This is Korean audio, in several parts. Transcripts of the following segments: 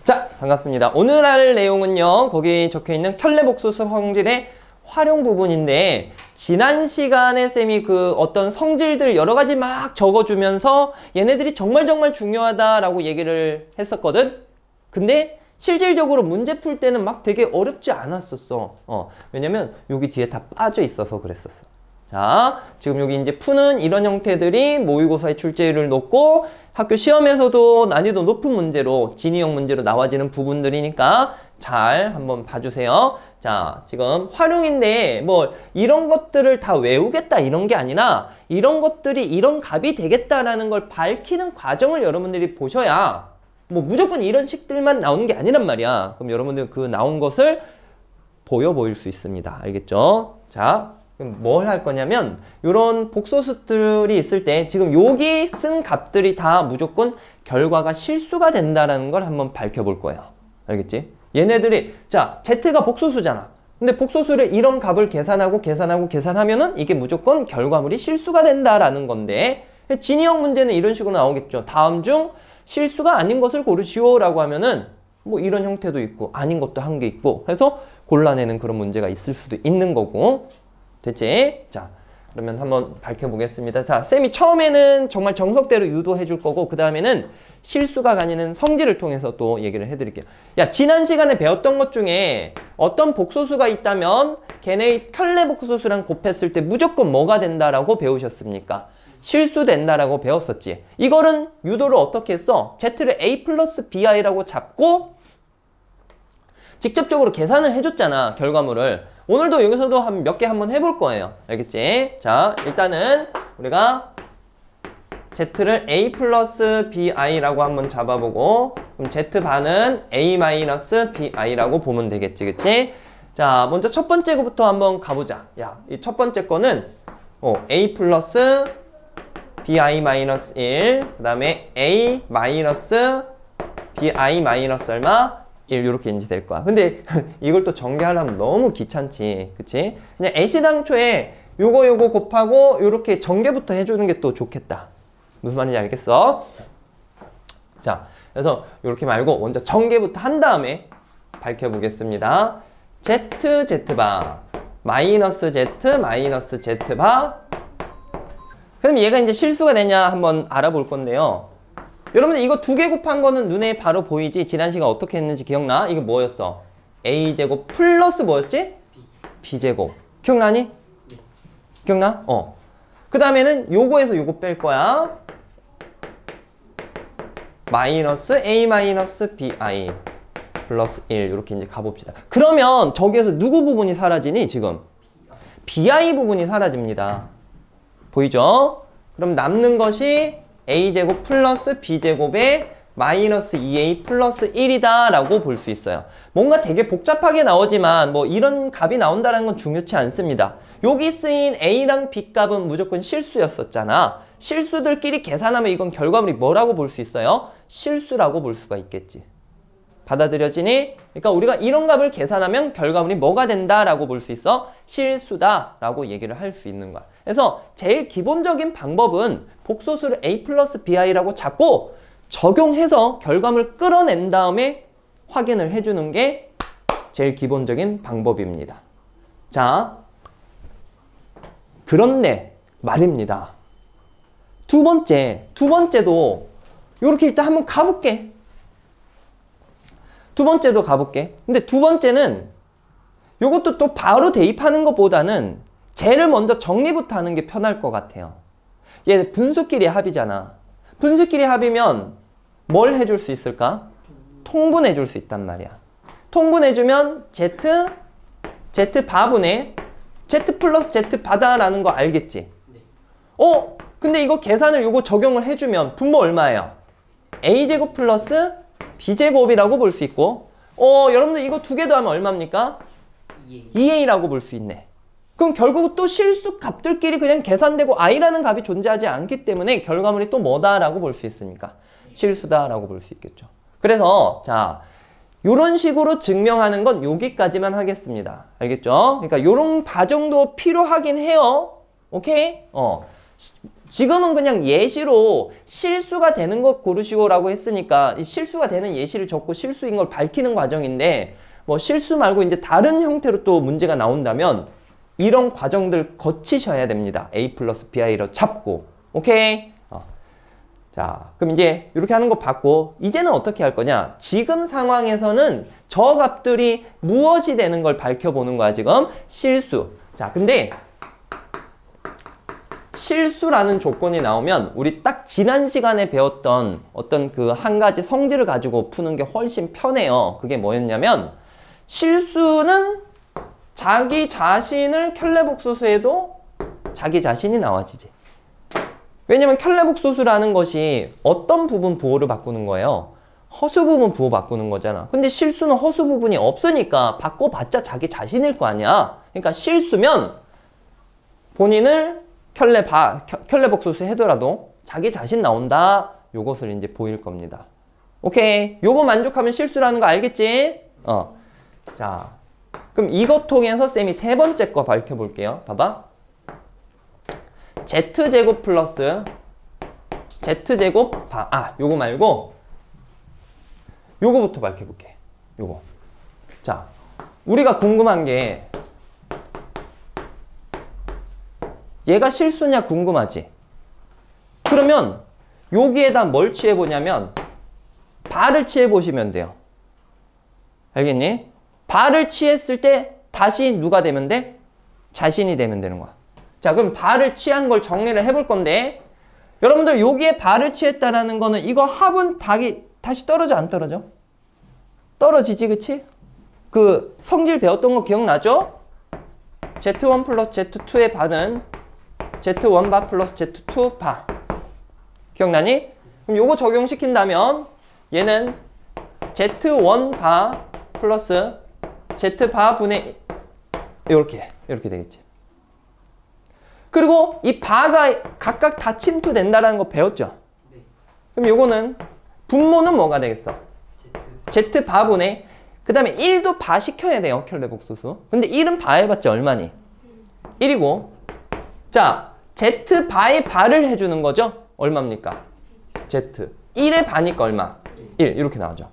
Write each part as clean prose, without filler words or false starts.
자, 반갑습니다. 오늘 할 내용은요, 거기 적혀있는 켤레복소수 성질의 활용 부분인데, 지난 시간에 쌤이 그 어떤 성질들 여러 가지 막 적어주면서 얘네들이 정말 중요하다라고 얘기를 했었거든? 근데 실질적으로 문제 풀 때는 막 되게 어렵지 않았었어. 왜냐면 여기 뒤에 다 빠져 있어서 그랬었어. 자, 지금 여기 이제 푸는 이런 형태들이 모의고사의 출제율을 높고 학교 시험에서도 난이도 높은 문제로 진위형 문제로 나와지는 부분들이니까 잘 한번 봐주세요. 자, 지금 활용인데 뭐 이런 것들을 다 외우겠다 이런 게 아니라 이런 것들이 이런 값이 되겠다라는 걸 밝히는 과정을 여러분들이 보셔야 뭐 무조건 이런 식들만 나오는 게 아니란 말이야. 그럼 여러분들 그 나온 것을 보일 수 있습니다. 알겠죠? 자, 그럼 뭘 할 거냐면 이런 복소수들이 있을 때 지금 여기 쓴 값들이 다 무조건 결과가 실수가 된다라는 걸 한번 밝혀볼 거예요. 알겠지? 얘네들이 자, Z가 복소수잖아. 근데 복소수를 이런 값을 계산하면은 이게 무조건 결과물이 실수가 된다라는 건데 진위형 문제는 이런 식으로 나오겠죠. 다음 중 실수가 아닌 것을 고르시오 라고 하면은 뭐 이런 형태도 있고 아닌 것도 한 개 있고 해서 골라내는 그런 문제가 있을 수도 있는 거고. 됐지? 자, 그러면 한번 밝혀보겠습니다. 자, 쌤이 처음에는 정말 정석대로 유도해 줄 거고 그 다음에는 실수가 가지는 성질을 통해서 또 얘기를 해드릴게요. 야, 지난 시간에 배웠던 것 중에 어떤 복소수가 있다면 걔네의 켤레 복소수랑 곱했을 때 무조건 뭐가 된다라고 배우셨습니까? 실수된다라고 배웠었지. 이거는 유도를 어떻게 했어? Z를 A 플러스 BI라고 잡고 직접적으로 계산을 해줬잖아, 결과물을. 오늘도 여기서도 한 몇 개 한번 해볼 거예요. 알겠지? 자, 일단은 우리가 Z를 A 플러스 BI라고 한번 잡아보고 그럼 Z반은 A 마이너스 BI라고 보면 되겠지, 그치? 자, 먼저 첫 번째 거부터 한번 가보자. 야, 이 첫 번째 거는 A 플러스 BI 마이너스 1, 그 다음에 A 마이너스 BI 마이너스 얼마? 1 이렇게 인지될 거야. 근데 이걸 또 전개하려면 너무 귀찮지. 그치? 그냥 애시당초에 요거 곱하고 요렇게 전개부터 해주는 게 또 좋겠다. 무슨 말인지 알겠어? 자, 그래서 요렇게 말고 먼저 전개부터 한 다음에 밝혀보겠습니다. Z바 마이너스 Z 마이너스 Z바 그럼 얘가 이제 실수가 되냐 한번 알아볼 건데요. 여러분들 이거 두 개 곱한 거는 눈에 바로 보이지? 지난 시간 어떻게 했는지 기억나? 이거 뭐였어? A제곱 플러스 뭐였지? B제곱. 기억나니? 네. 기억나? 그 다음에는 요거에서 요거 뺄 거야. 마이너스 A 마이너스 BI 플러스 1 이렇게 이제 가봅시다. 그러면 저기에서 누구 부분이 사라지니 지금? BI 부분이 사라집니다. 보이죠? 그럼 남는 것이 A제곱 플러스 B제곱에 마이너스 2A 플러스 1이다 라고 볼 수 있어요. 뭔가 되게 복잡하게 나오지만 뭐 이런 값이 나온다는 건 중요치 않습니다. 여기 쓰인 A랑 B 값은 무조건 실수였었잖아. 실수들끼리 계산하면 이건 결과물이 뭐라고 볼 수 있어요? 실수라고 볼 수가 있겠지. 받아들여지니? 그러니까 우리가 이런 값을 계산하면 결과물이 뭐가 된다라고 볼 수 있어? 실수다라고 얘기를 할 수 있는 거야. 그래서 제일 기본적인 방법은 복소수를 A 플러스 BI라고 잡고 적용해서 결과물을 끌어낸 다음에 확인을 해주는 게 제일 기본적인 방법입니다. 자, 그런데 말입니다. 두 번째도 이렇게 일단 한번 가볼게. 두 번째도 가볼게. 근데 두 번째는 이것도 또 바로 대입하는 것보다는 쟤를 먼저 정리부터 하는 게 편할 것 같아요. 얘 분수끼리 합이잖아. 분수끼리 합이면 뭘 해줄 수 있을까? 통분해 줄 수 있단 말이야. 통분해주면 Z 바분의 Z 플러스 Z 바다라는 거 알겠지? 근데 이거 계산을 요거 적용을 해주면 분모 얼마예요? A제곱 플러스 B제곱이라고 볼 수 있고 여러분들 이거 두 개 더하면 얼마입니까? 2A라고 볼 수 있네. 그럼 결국 또 실수 값들끼리 그냥 계산되고 I라는 값이 존재하지 않기 때문에 결과물이 또 뭐다라고 볼 수 있습니까? 실수다라고 볼 수 있겠죠. 그래서 자, 요런 식으로 증명하는 건 여기까지만 하겠습니다. 알겠죠? 그러니까 요런 과정도 필요하긴 해요. 오케이? 지금은 그냥 예시로 실수가 되는 것 고르시오라고 했으니까 이 실수가 되는 예시를 적고 실수인 걸 밝히는 과정인데 뭐 실수 말고 이제 다른 형태로 또 문제가 나온다면 이런 과정들 거치셔야 됩니다. A 플러스 BI로 잡고. 오케이? 자, 그럼 이제 이렇게 하는 거 봤고 이제는 어떻게 할 거냐? 지금 상황에서는 저 값들이 무엇이 되는 걸 밝혀보는 거야, 지금. 실수. 자, 근데 실수라는 조건이 나오면 우리 딱 지난 시간에 배웠던 어떤 그 한 가지 성질을 가지고 푸는 게 훨씬 편해요. 그게 뭐였냐면 실수는 자기 자신을 켤레복소수해도 자기 자신이 나와지지. 왜냐면 켤레복소수라는 것이 어떤 부분 부호를 바꾸는 거예요? 허수 부분 부호 바꾸는 거잖아. 근데 실수는 허수 부분이 없으니까 바꿔봤자 자기 자신일 거 아니야. 그러니까 실수면 본인을 켤레복소수 해더라도 자기 자신 나온다. 요것을 이제 보일 겁니다. 오케이. 요거 만족하면 실수라는 거 알겠지? 자, 그럼 이것 통해서 쌤이 세 번째 거 밝혀볼게요. 봐봐. Z제곱 플러스 Z제곱 요거 말고 요거부터 밝혀볼게. 요거. 자, 우리가 궁금한 게 얘가 실수냐 궁금하지? 그러면 여기에다 뭘 취해보냐면 바를 취해보시면 돼요. 알겠니? 바를 취했을 때 다시 누가 되면 돼? 자신이 되면 되는 거야. 자, 그럼 바를 취한 걸 정리를 해볼 건데 여러분들 여기에 바를 취했다라는 거는 이거 합은 다시 떨어져 안 떨어져? 떨어지지, 그치? 그 성질 배웠던 거 기억나죠? Z1 플러스 Z2의 바는 Z1 바 플러스 Z2 바. 기억나니? 그럼 요거 적용시킨다면 얘는 Z1 바 플러스 Z 바 분의 이렇게 되겠지. 그리고 이 바가 각각 다 침투된다라는 거 배웠죠? 그럼 요거는 분모는 뭐가 되겠어? Z 바분의 그 다음에 1도 바 시켜야 돼요. 켤레복소수. 근데 1은 바 해봤자 얼마니? 1이고 자, Z 바의 바를 해주는 거죠? 얼마입니까? Z 1의 바니까 얼마? 1 이렇게 나오죠.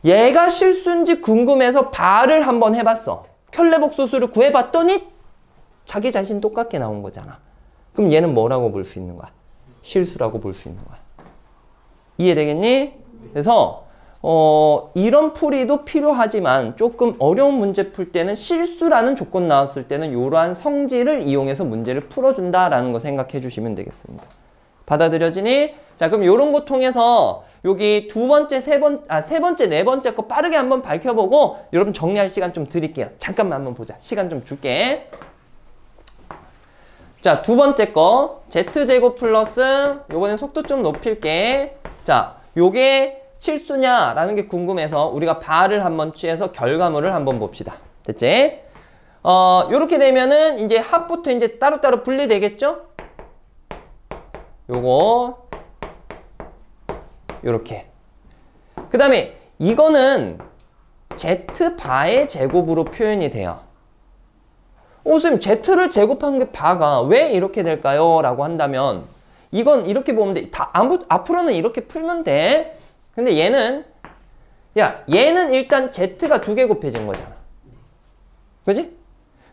얘가 실수인지 궁금해서 바를 한번 해봤어. 켤레복소수를 구해봤더니 자기 자신 똑같게 나온 거잖아. 그럼 얘는 뭐라고 볼 수 있는 거야? 실수라고 볼 수 있는 거야. 이해되겠니? 그래서 이런 풀이도 필요하지만 조금 어려운 문제 풀 때는 실수라는 조건 나왔을 때는 이러한 성질을 이용해서 문제를 풀어준다라는 거 생각해 주시면 되겠습니다. 받아들여지니? 자, 그럼 이런 거 통해서 여기 세 번째, 네 번째 거 빠르게 한번 밝혀보고 여러분 정리할 시간 좀 드릴게요. 잠깐만 한번 보자. 시간 좀 줄게. 자, 두 번째 거 Z제곱 플러스 요거는 속도 좀 높일게. 자, 요게 실수냐라는 게 궁금해서 우리가 바를 한번 취해서 결과물을 한번 봅시다. 됐지? 요렇게 되면은 이제 합부터 이제 따로따로 분리되겠죠? 요거 요렇게. 그 다음에 이거는 Z바의 제곱으로 표현이 돼요. 선생님, Z를 제곱한 게 바가 왜 이렇게 될까요? 라고 한다면 이건 이렇게 보면 돼. 앞으로는 이렇게 풀면 돼. 근데 얘는 얘는 일단 Z가 2개 곱해진 거잖아. 그지?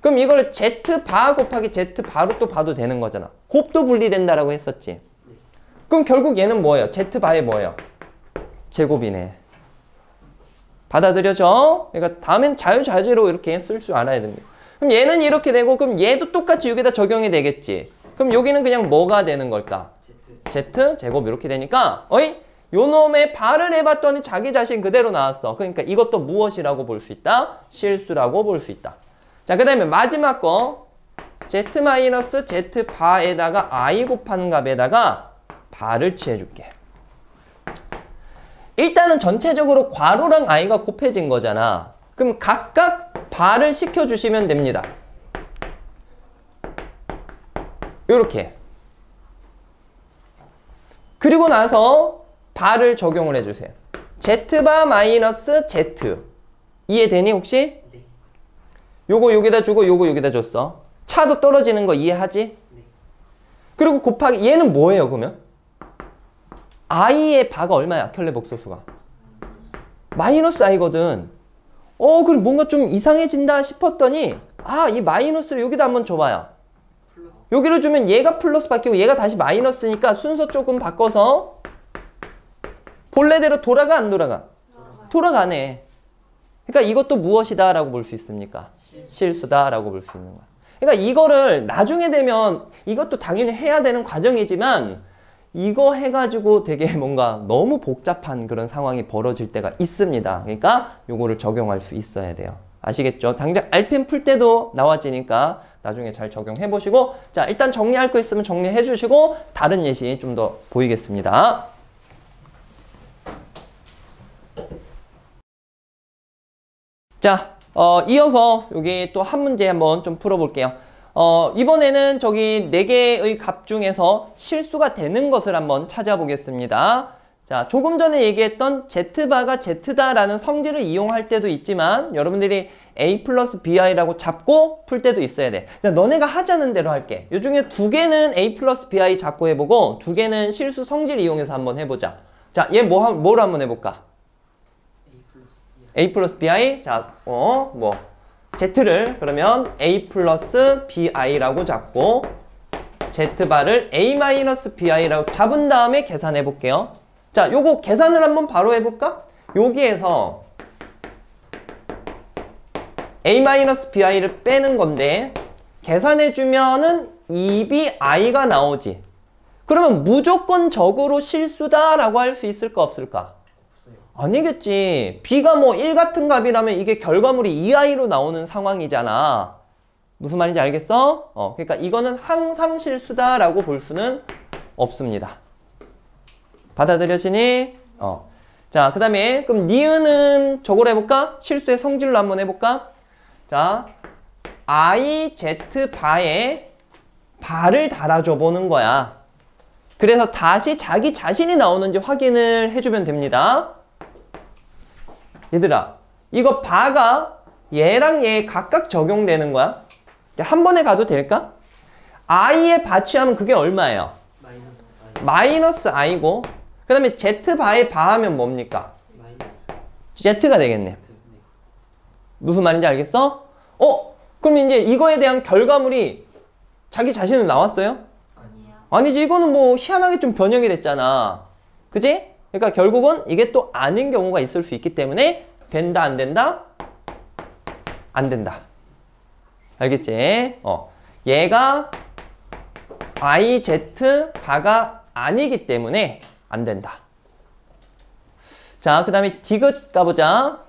그럼 이걸 Z바 곱하기 Z바로 또 봐도 되는 거잖아. 곱도 분리된다라고 했었지. 그럼 결국 얘는 뭐예요? Z바의 뭐예요? 제곱이네. 받아들여져? 그러니까 다음엔 자유자재로 이렇게 쓸 줄 알아야 됩니다. 그럼 얘는 이렇게 되고 그럼 얘도 똑같이 여기다 적용이 되겠지. 그럼 여기는 그냥 뭐가 되는 걸까? Z 제곱 이렇게 되니까 요 놈의 바를 해봤더니 자기 자신 그대로 나왔어. 그러니까 이것도 무엇이라고 볼 수 있다? 실수라고 볼 수 있다. 자, 그 다음에 마지막 거 Z 바에다가 I 곱한 값에다가 바를 취해줄게. 일단은 전체적으로 괄호랑 I가 곱해진 거잖아. 그럼 각각 바를 시켜주시면 됩니다. 요렇게. 그리고 나서 바를 적용을 해주세요. Z바 마이너스 Z. 이해되니 혹시? 네. 요거 여기다 주고 요거 여기다 줬어. 차도 떨어지는 거 이해하지? 네. 그리고 곱하기 얘는 뭐예요 그러면? i의 바가 얼마야? 켤레 복소수가 마이너스 i거든. 그럼 뭔가 좀 이상해진다 싶었더니 이 마이너스를 여기다 한번 줘봐요. 여기를 주면 얘가 플러스 바뀌고 얘가 다시 마이너스니까 순서 조금 바꿔서 본래대로 돌아가 안 돌아가? 돌아가네. 그러니까 이것도 무엇이다 라고 볼 수 있습니까? 실수다 라고 볼 수 있는 거야. 그러니까 이거를 나중에 되면 이것도 당연히 해야 되는 과정이지만 이거 해가지고 되게 뭔가 너무 복잡한 그런 상황이 벌어질 때가 있습니다. 그러니까 요거를 적용할 수 있어야 돼요. 아시겠죠? 당장 RPM 풀 때도 나와지니까 나중에 잘 적용해 보시고, 자, 일단 정리할 거 있으면 정리해 주시고 다른 예시 좀 더 보이겠습니다. 자, 이어서 여기 또 한 문제 한번 좀 풀어볼게요. 이번에는 저기 4개의 값 중에서 실수가 되는 것을 한번 찾아보겠습니다. 자, 조금 전에 얘기했던 Z바가 Z다라는 성질을 이용할 때도 있지만 여러분들이 A 플러스 BI라고 잡고 풀 때도 있어야 돼. 너네가 하자는 대로 할게. 이 중에 2개는 A 플러스 BI 잡고 해보고 2개는 실수 성질 이용해서 한번 해보자. 자, 얘 뭐로 한번 해볼까? A 플러스 BI. 자, Z를 그러면 A 플러스 BI라고 잡고 Z바를 A 마이너스 BI라고 잡은 다음에 계산해 볼게요. 자, 요거 계산을 한번 바로 해볼까? 여기에서 A 마이너스 BI를 빼는 건데 계산해주면은 2BI가 나오지. 그러면 무조건적으로 실수다라고 할 수 있을까 없을까? 아니겠지. B가 뭐 1 같은 값이라면 이게 결과물이 2i로 나오는 상황이잖아. 무슨 말인지 알겠어? 그러니까 이거는 항상 실수다라고 볼 수는 없습니다. 받아들여지니? 자, 그 다음에 그럼 니은은 저걸 해볼까? 실수의 성질로 한번 해볼까? 자, I, Z 바에 바를 달아줘 보는 거야. 그래서 다시 자기 자신이 나오는지 확인을 해주면 됩니다. 얘들아, 이거 바가 얘랑 얘 각각 적용되는 거야. 한 번에 가도 될까? i에 바 취하면 그게 얼마예요? 마이너스 i고, 그 다음에 z바에 바하면 뭡니까? z가 되겠네. 무슨 말인지 알겠어? 그럼 이제 이거에 대한 결과물이 자기 자신은 나왔어요? 아니지. 이거는 뭐 희한하게 좀 변형이 됐잖아. 그지? 그러니까 결국은 이게 또 아닌 경우가 있을 수 있기 때문에 된다 안 된다? 안 된다. 알겠지? 얘가 I, Z, 바가 아니기 때문에 안 된다. 자, 그 다음에 디귿 가보자.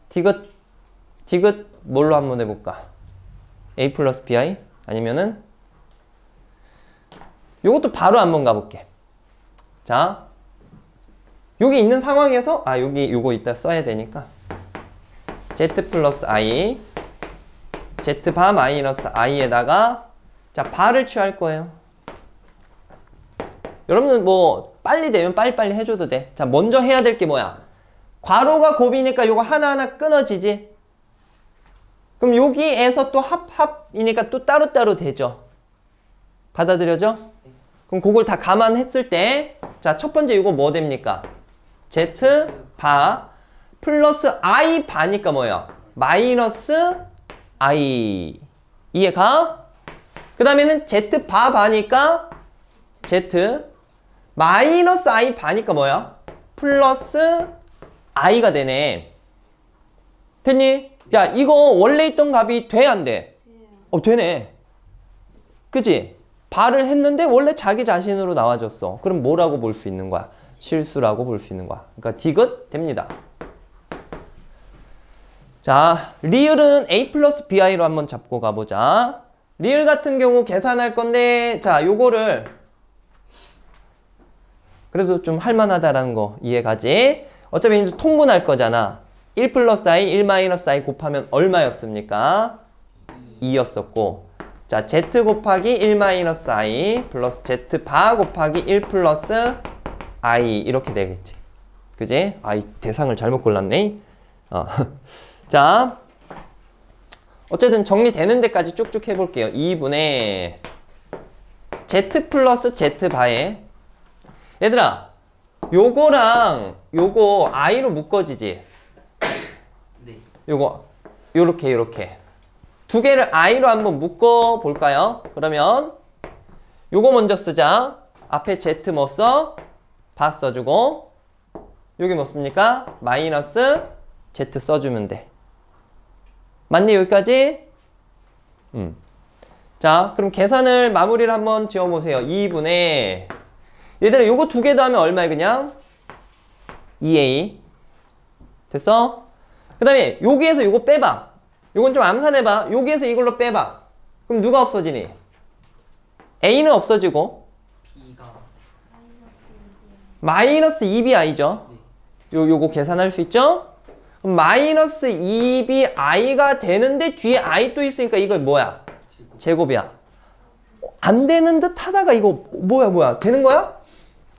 디귿 뭘로 한번 해볼까? A 플러스 BI? 아니면은 요것도 바로 한번 가볼게. 자, 여기 있는 상황에서 여기 요거 이따 써야 되니까 Z 플러스 I Z 바 마이너스 I에다가 자, 바를 취할 거예요. 여러분은 뭐 빨리 되면 빨리빨리 해줘도 돼. 자, 먼저 해야 될 게 뭐야? 괄호가 곱이니까 요거 하나하나 끊어지지? 그럼 여기에서 또 합이니까 또 따로따로 되죠? 받아들여져? 그럼 그걸 다 감안했을 때 자, 첫 번째 이거 뭐 됩니까? Z 바 플러스 I 바니까 뭐예요? 마이너스 I. 이해가? 그 다음에는 Z 바 바니까 Z 마이너스 I 바니까 뭐야? 플러스 I가 되네. 됐니? 야, 이거 원래 있던 값이 돼, 안 돼? 되네. 그치? 바를 했는데 원래 자기 자신으로 나와줬어. 그럼 뭐라고 볼 수 있는 거야? 실수라고 볼 수 있는 거야. 그러니까 디귿 됩니다. 자, 리을은 A 플러스 BI로 한번 잡고 가보자. 리을 같은 경우 계산할 건데, 자, 요거를 그래도 좀 할만하다라는 거 이해가지? 어차피 이제 통분할 거잖아. 1 플러스 I, 1 마이너스 I 곱하면 얼마였습니까? 2였었고, 자, Z 곱하기 1 마이너스 I 플러스 Z 바 곱하기 1 플러스 I 이렇게 되겠지. 그지? 이 대상을 잘못 골랐네. 자, 어쨌든 정리되는 데까지 쭉쭉 해볼게요. 2분의 Z 플러스 Z 바에 얘들아 요거랑 요거 i로 묶어지지? 네. 요거 요렇게 두 개를 i로 한번 묶어 볼까요? 그러면 요거 먼저 쓰자. 앞에 Z 뭐 써? 바 써주고 여기 뭐 씁니까? 마이너스 Z 써주면 돼. 맞니 여기까지? 자 그럼 계산을 마무리를 한번 지어보세요. 2분의 얘들아 요거 두 개 더하면 얼마야 그냥? 2a 됐어? 그 다음에 여기에서 요거 빼봐. 요건 좀 암산해봐. 여기에서 이걸로 빼봐. 그럼 누가 없어지니? a는 없어지고 B가 마이너스 2bi죠. 요거 계산할 수 있죠? 그럼 마이너스 2bi가 되는데 뒤에 i 또 있으니까 이거 뭐야? 제곱이야. 안 되는 듯 하다가 이거 뭐야 되는 거야?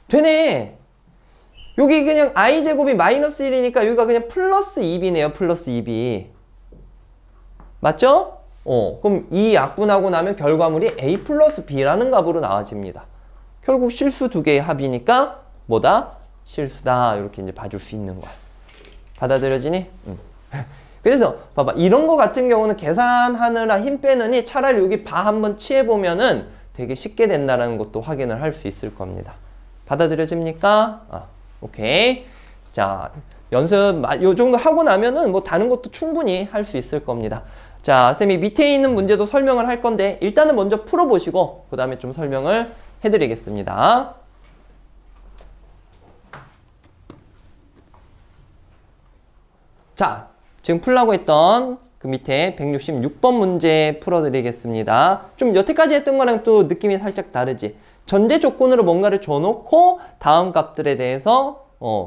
되네. 여기 그냥 i제곱이 마이너스 1이니까 여기가 그냥 플러스 2b네요. 플러스 2b. 맞죠? 그럼 이 약분하고 나면 결과물이 a 플러스 b라는 값으로 나와집니다. 결국 실수 두 개의 합이니까 뭐다? 실수다. 이렇게 이제 봐줄 수 있는 거야. 받아들여지니? 그래서 봐봐. 이런 거 같은 경우는 계산하느라 힘 빼느니 차라리 여기 바 한번 치해보면은 되게 쉽게 된다는 것도 확인을 할 수 있을 겁니다. 받아들여집니까? 오케이. 자, 연습 요 정도 하고 나면은 뭐 다른 것도 충분히 할 수 있을 겁니다. 자, 쌤이 밑에 있는 문제도 설명을 할 건데 일단은 먼저 풀어보시고 그 다음에 좀 설명을 해드리겠습니다. 자, 지금 풀라고 했던 그 밑에 166번 문제 풀어드리겠습니다. 좀 여태까지 했던 거랑 또 느낌이 살짝 다르지? 전제 조건으로 뭔가를 줘놓고 다음 값들에 대해서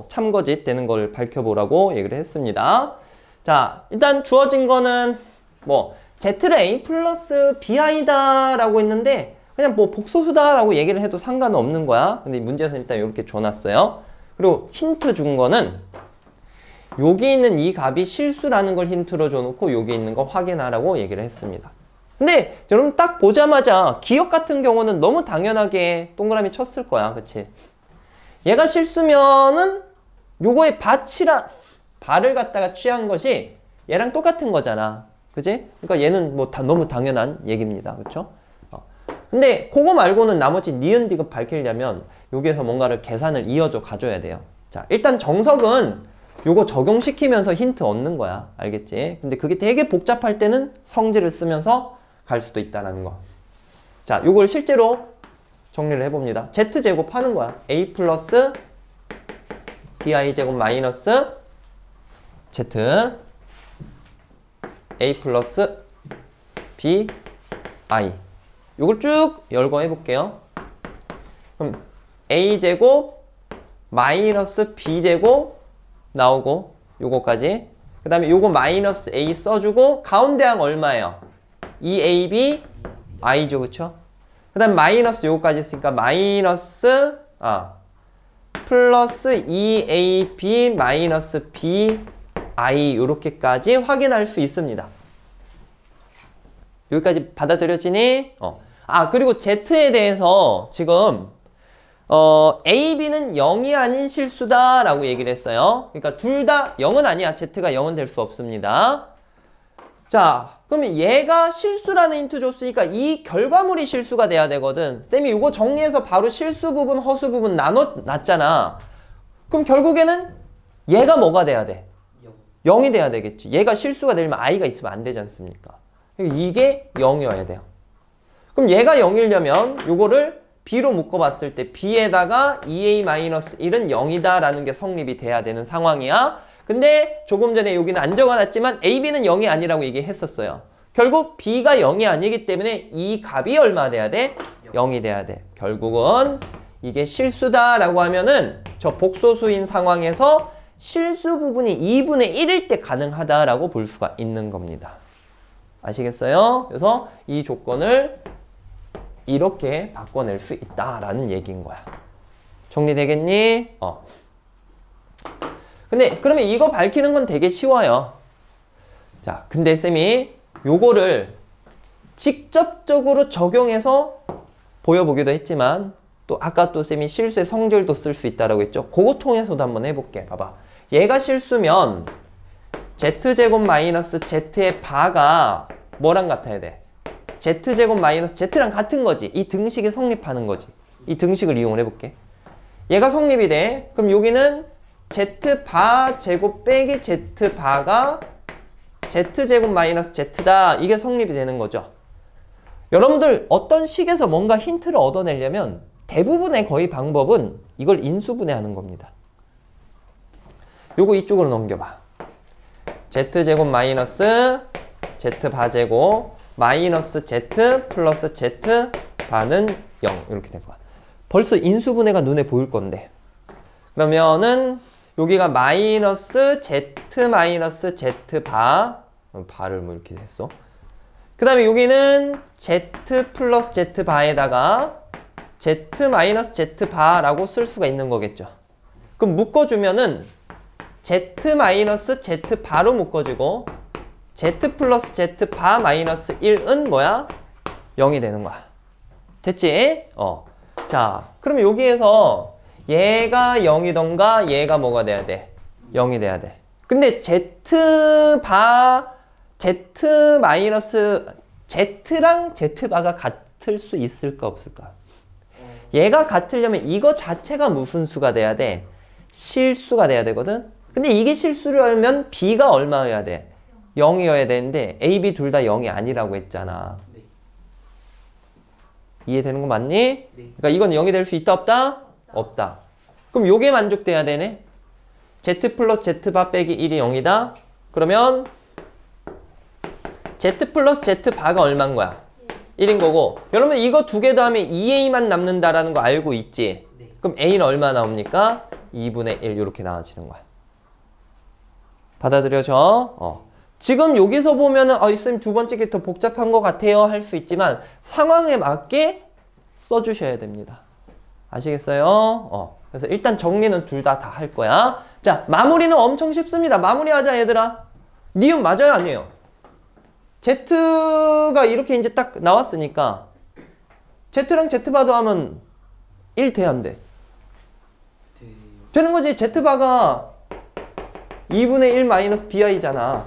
참거짓 되는 걸 밝혀보라고 얘기를 했습니다. 자, 일단 주어진 거는 뭐 Z를 A 플러스 BI다 라고 했는데 그냥 뭐 복소수다 라고 얘기를 해도 상관은 없는 거야. 근데 문제에서 일단 이렇게 줘놨어요. 그리고 힌트 준 거는 여기 있는 이 값이 실수라는 걸 힌트로 줘놓고 여기 있는 거 확인하라고 얘기를 했습니다. 근데 여러분 딱 보자마자 기억 같은 경우는 너무 당연하게 동그라미 쳤을 거야. 그치? 얘가 실수면은 요거의 바를 갖다가 취한 것이 얘랑 똑같은 거잖아. 그치? 그러니까 얘는 뭐 다 너무 당연한 얘기입니다. 그쵸? 근데 그거 말고는 나머지 니은 디귿 밝히려면 여기에서 뭔가를 계산을 이어져 가줘야 돼요. 자, 일단 정석은 요거 적용시키면서 힌트 얻는 거야. 알겠지? 근데 그게 되게 복잡할 때는 성질을 쓰면서 갈 수도 있다는 거. 자, 요걸 실제로 정리를 해봅니다. Z제곱 하는 거야. A 플러스 BI제곱 마이너스 Z A 플러스 BI 요걸 쭉 열거 해볼게요. 그럼 A제곱 마이너스 B제곱 나오고 요거까지 그 다음에 요거 마이너스 A 써주고 가운데 항 얼마예요? 2AB I죠. 그쵸? 그 다음 마이너스 요거까지 있으니까 마이너스 플러스 2AB 마이너스 BI 요렇게까지 확인할 수 있습니다. 여기까지 받아들여지니? 그리고 Z에 대해서 지금 A, B는 0이 아닌 실수다 라고 얘기를 했어요. 그러니까 둘 다 0은 아니야. Z가 0은 될 수 없습니다. 자, 그러면 얘가 실수라는 힌트 줬으니까 이 결과물이 실수가 돼야 되거든. 쌤이 이거 정리해서 바로 실수 부분, 허수 부분 나눠놨잖아. 그럼 결국에는 얘가 뭐가 돼야 돼? 0이 돼야 되겠지. 얘가 실수가 되려면 i가 있으면 안 되지 않습니까? 이게 0이어야 돼요. 그럼 얘가 0이려면 요거를 b로 묶어봤을 때 b에다가 2a-1은 0이다 라는 게 성립이 돼야 되는 상황이야. 근데 조금 전에 여기는 안 적어놨지만 a, b는 0이 아니라고 얘기했었어요. 결국 b가 0이 아니기 때문에 이 값이 얼마 돼야 돼? 0이 돼야 돼. 결국은 이게 실수다라고 하면은 저 복소수인 상황에서 실수 부분이 2분의 1일 때 가능하다라고 볼 수가 있는 겁니다. 아시겠어요? 그래서 이 조건을 이렇게 바꿔낼 수 있다라는 얘기인 거야. 정리되겠니? 근데 그러면 이거 밝히는 건 되게 쉬워요. 자, 근데 쌤이 요거를 직접적으로 적용해서 보여보기도 했지만 또 아까 또 쌤이 실수의 성질도 쓸 수 있다라고 했죠. 그거 통해서도 한번 해볼게. 봐봐. 얘가 실수면 z제곱 마이너스 z의 바가 뭐랑 같아야 돼? z제곱 마이너스 z랑 같은 거지. 이 등식이 성립하는 거지. 이 등식을 이용을 해볼게. 얘가 성립이 돼. 그럼 여기는 z바 제곱 빼기 z바가 z제곱 마이너스 z다. 이게 성립이 되는 거죠. 여러분들 어떤 식에서 뭔가 힌트를 얻어내려면 대부분의 거의 방법은 이걸 인수분해하는 겁니다. 요거 이쪽으로 넘겨봐. z제곱 마이너스 z바제곱 마이너스 z 플러스 z바는 0 이렇게 될 거야. 벌써 인수분해가 눈에 보일 건데 그러면은 여기가 마이너스 z 마이너스 z바 바를 뭐 이렇게 했어. 그 다음에 여기는 z 플러스 z바에다가 z 마이너스 z바라고 쓸 수가 있는 거겠죠. 그럼 묶어주면은 z 마이너스 z바로 묶어주고 z 플러스 z바 마이너스 1은 뭐야? 0이 되는 거야. 됐지? 자, 그럼 여기에서 얘가 0이던가 얘가 뭐가 돼야 돼? 0이 돼야 돼. 근데 z바 z 마이너스 z랑 z바가 같을 수 있을까 없을까? 얘가 같으려면 이거 자체가 무슨 수가 돼야 돼? 실수가 돼야 되거든? 근데 이게 실수라면 b가 얼마여야 돼? 0이어야 되는데 a, b 둘 다 0이 아니라고 했잖아. 네. 이해되는 거 맞니? 네. 그러니까 이건 0이 될 수 있다 없다? 없다. 그럼 요게 만족돼야 되네? z 플러스 z바 빼기 1이 0이다? 그러면 z 플러스 z바가 얼마인 거야? 1인 거고 여러분 이거 두 개 더하면 2a만 남는다라는 거 알고 있지? 네. 그럼 a는 얼마 나옵니까? 2분의 1 이렇게 나와지는 거야. 받아들여져? 지금 여기서 보면은 쌤 두 번째 게 더 복잡한 것 같아요 할 수 있지만 상황에 맞게 써주셔야 됩니다. 아시겠어요? 그래서 일단 정리는 둘 다 할 거야. 자, 마무리는 엄청 쉽습니다. 마무리하자 얘들아. 니은 맞아요 아니에요? Z가 이렇게 이제 딱 나왔으니까 Z랑 Z바도 하면 1 돼야 안 돼? 네. 되는 거지. Z바가 2분의 1 마이너스 bi잖아.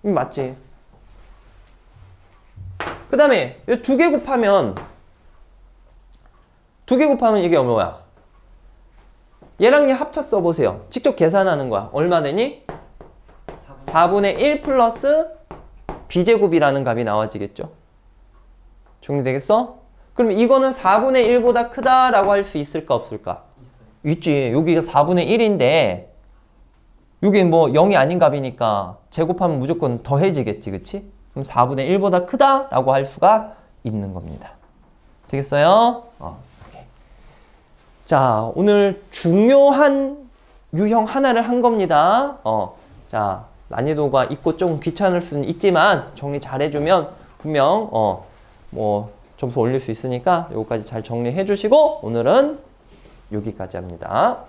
네. 맞지? 그 다음에 두 개 곱하면 이게 뭐야? 얘랑 얘 합차 써보세요. 직접 계산하는 거야. 얼마 되니? 4분의 1 플러스 b제곱이라는 값이 나와지겠죠? 정리되겠어? 그럼 이거는 4분의 1보다 크다라고 할 수 있을까 없을까? 있어요. 있지. 여기가 4분의 1인데 여기 뭐 0이 아닌 값이니까 제곱하면 무조건 더해지겠지. 그치? 그럼 4분의 1보다 크다라고 할 수가 있는 겁니다. 되겠어요? 오케이. 자, 오늘 중요한 유형 하나를 한 겁니다. 자, 난이도가 있고 조금 귀찮을 수는 있지만 정리 잘 해주면 분명 뭐 점수 올릴 수 있으니까 요거까지 잘 정리해 주시고 오늘은 여기까지 합니다.